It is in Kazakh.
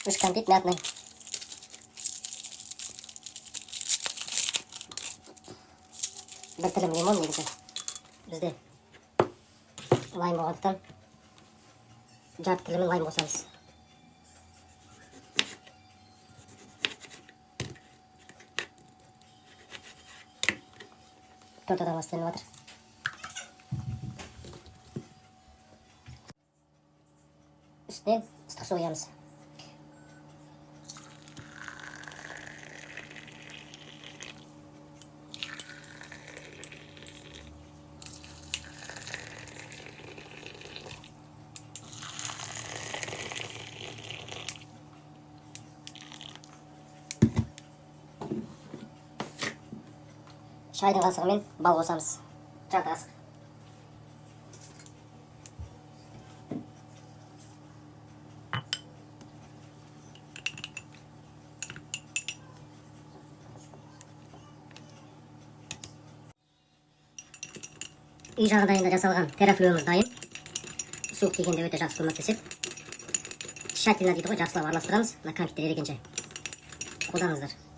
3 кәмпит мятный. Бір тілім лимон негізі. Бізде лайм болғандықтан жарты тілімен лайм қосамыз. Төрт адам астеніп жатыр. Үстінен ыстық су құямыз. Шайдың қасығымен бал қосамыз. Жарты қасық. Үй жағдайында жасалған терафлюміміз дайын. Суық тигенде өте жақсы көмектеседі. Тщательно дейді ғой, жақсылап араластырамыз. Мына кәмпиттер ерігенше қолданыңыздар.